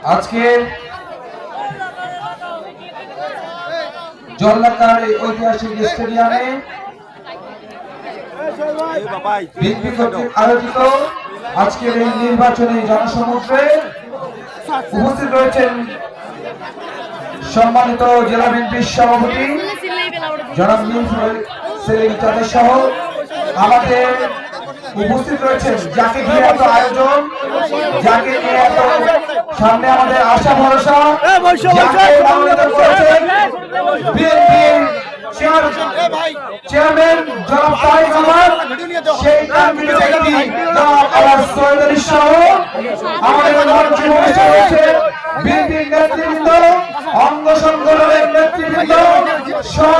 আজকে জলঢাকার ঐতিহাসিক স্টেডিয়ামে বিএনপি কর্তৃক আয়োজিত আজকের এই নির্বাচনী জনসমুদ্রে উপস্থিত রয়েছেন সম্মানিত জেলা বিএনপির সভাপতি জনাব সেলিম চাঁদের সহ আমাদের উপস্থিত রয়েছেন যাকে ঘিরে এত আয়োজন, যাকে নিয়ে এত সামনে আমাদের আশা ভরসা, যাকে মনোনীত করেছেন বিএনপির চেয়ারম্যান জনাব তারেক রহমান, সেই কাঙ্ক্ষিত ব্যক্তি জনাব আলহাজ সৈয়দ আলী সহ আমাদের মঞ্চে উপস্থিত রয়েছে বিএনপির নেতৃবৃন্দ, অঙ্গ সংগঠনের নেতৃবৃন্দ সহ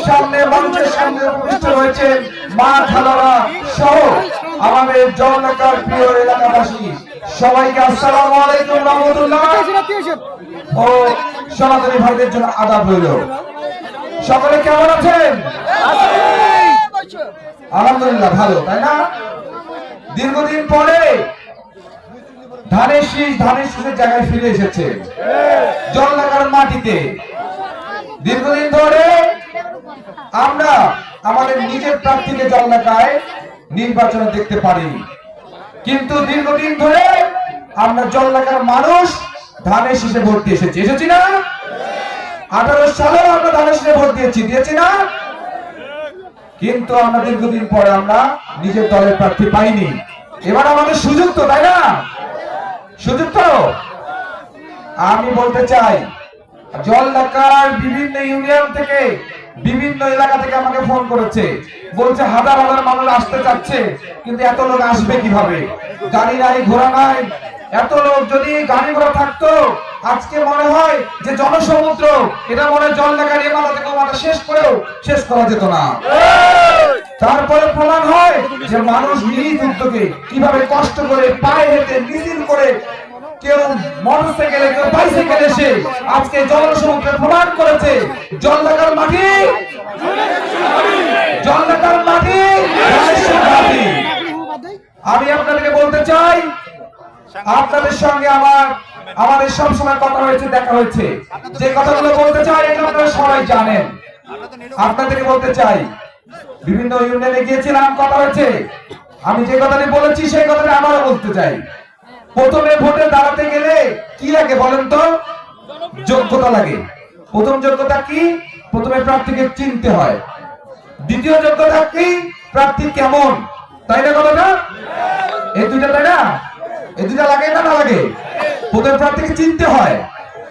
সামনে মঞ্চের সামনে উপস্থিত রয়েছেন মা খালারা সহ আমাদের জলঢাকার প্রিয় এলাকাবাসী সবাইকে আসসালামু আলাইকুম রাহমাতুল্লাহ ও সনাতনী ভাইদের জন্য আদাব রইল। সকলে কেমন আছেন? আলহামদুলিল্লাহ ভালো, তাই না? দীর্ঘদিন পরে ধানের শীষের জায়গায় ফিরে এসেছে জলঢাকার মাটিতে। দীর্ঘদিন ধরে আমরা আমাদের নিজের প্রার্থীকে জলঢাকায় নির্বাচনে দেখতে পারিনি, কিন্তু দীর্ঘদিন ধরে আমরা জলঢাকার মানুষ ধানের শীষে ভোট দিয়ে এসেছি না? 18 সালে আমরা ধানের শীষে ভোট দিয়েছি না? কিন্তু আমরা দীর্ঘদিন পরে আমরা নিজের দলের প্রার্থী পাইনি। এবার আমাদের সুযোগ তো, তাই না? সুযোগ তো। আমি বলতে চাই জলঢাকার বিভিন্ন ইউনিয়ন থেকে বিভিন্ন এলাকা থেকে আমাকে ফোন করেছে, বলছে হাজার হাজার মানুষ আসতে চাচ্ছে, কিন্তু এত লোক আসবে কিভাবে? গাড়ি নাই, ঘোড়া নাই। এত লোক যদি গাড়ি ঘোড়া থাকতো আজকে মনে হয় যে জনসমুদ্র, এটা মনে হয় জলঢাকার এ মাথা থেকে মাথা শেষ করা যেত না। তারপরে প্রমাণ হয় যে মানুষ নিজ উদ্যোগে কিভাবে কষ্ট করে পায়ে হেঁটে মিছিল করে, কেউ মোটরসাইকেলে, কেউ বাইসাইকেলে এসে আজকে জনসমুদ্রে প্রমাণ করেছে জলঢাকার মাটি, জলঢাকার মাটি। আমি আপনাদেরকে বলতে চাই, আপনাদের সঙ্গে আমাদের সবসময় কথা হয়েছে, দেখা হয়েছে। যে কথাগুলো বলতে চাই এটা আপনারা সবাই জানেন। আপনাদেরকে বলতে চাই, বিভিন্ন ইউনিয়নে গিয়েছিলাম, কথা হয়েছে। আমি যে কথাটি বলেছি সেই কথাটা আমারও বলতে চাই। প্রথমে ভোটে দাঁড়াতে গেলে কি লাগে বলেন তো? যোগ্যতা লাগে। প্রথম যোগ্যতা কি? প্রথমে প্রার্থীকে চিনতে হয়। দ্বিতীয় যোগ্যতা কি? প্রার্থী কেমন, তাই না? কথাটা এই দুইটা, তাই না? এই দুইটা লাগে না লাগে? প্রথমে প্রার্থীকে চিনতে হয়।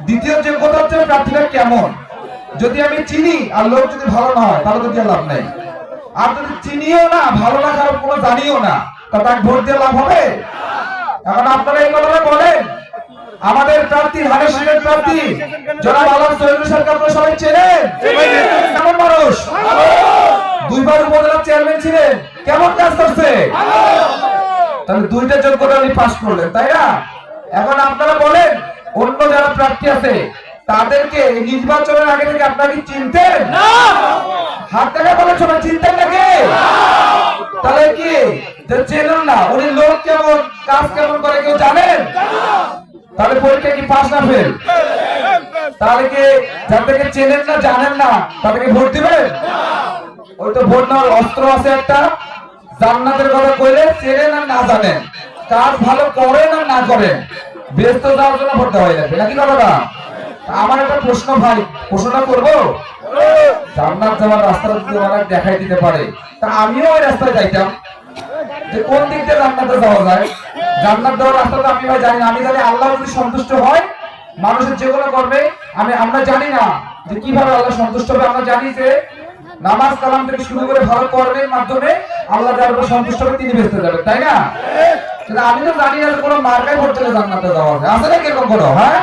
দ্বিতীয় যোগ্যতা হচ্ছে প্রার্থীটা কেমন। যদি আমি চিনি আর লোক যদি ভালো না হয় তাহলে তো দিয়ে লাভ নাই। আর যদি চিনিও না, ভালো না, খারাপ কোনো জানিও না, তা তাকে ভোট দিয়ে লাভ হবে? এখন আপনারা এই কথাটা বলেন, আমাদের প্রার্থী ধানের শীষের প্রার্থী জনাব আলহাজ সৈয়দ সরকার আপনারা সবাই চেনেন। কেমন মানুষ? দুইবার উপজেলা চেয়ারম্যান ছিলেন, কেমন কাজ করছে? তাহলে দুইটা যোগ্যতা উনি পাস করলেন, তাই না? এখন আপনারা বলেন, অন্য যারা প্রার্থী আছে তাদেরকে নির্বাচনের আগে থেকে আপনারা কি চিনতেন? হাত দেখা বলেন সবাই, চিনতেন নাকি? তাহলে কি চেনেন না? উনি লোক কেমন, কাজ কেমন করে কেউ জানেন? তাহলে পরীক্ষা কি পাস না ফেল? তাহলে কি যাদেরকে চেনেন না, জানেন না, তাদেরকে ভোট দিবেন? ওই তো ভোট নেওয়ার অস্ত্র আছে একটা, জান্নাতের কথা কইলে চেনেন আর না জানেন, কাজ ভালো করেন আর না করেন, ব্যস্ত যাওয়ার জন্য ভোট দেওয়া লাগবে নাকি? কথাটা আমার একটা প্রশ্ন ভাই, প্রশ্নটা করবো। জান্নাত যাওয়ার রাস্তাটা যদি ওনারা দেখাই দিতে পারে, তা আমিও ওই রাস্তায় যাইতাম, যে কোন দিক দিয়ে জান্নাতে যাওয়া যায়। জান্নাত যাওয়ার রাস্তা তো আমি ভাই জানি না। আমি জানি আল্লাহ যদি সন্তুষ্ট হয় মানুষের যেগুলো করবে, আমরা জানি না যে কিভাবে আল্লাহ সন্তুষ্ট হবে। আমরা জানি যে নামাজ কালাম থেকে শুরু করে ভালো কর্মের মাধ্যমে আল্লাহ যার উপর সন্তুষ্ট হবে তিনি বেঁচতে যাবেন, তাই না? কিন্তু আমি তো জানি না কোনো মার্কায় ভোট দিলে জান্নাতে যাওয়া যায়। আছে না কিরকম কোনো? হ্যাঁ,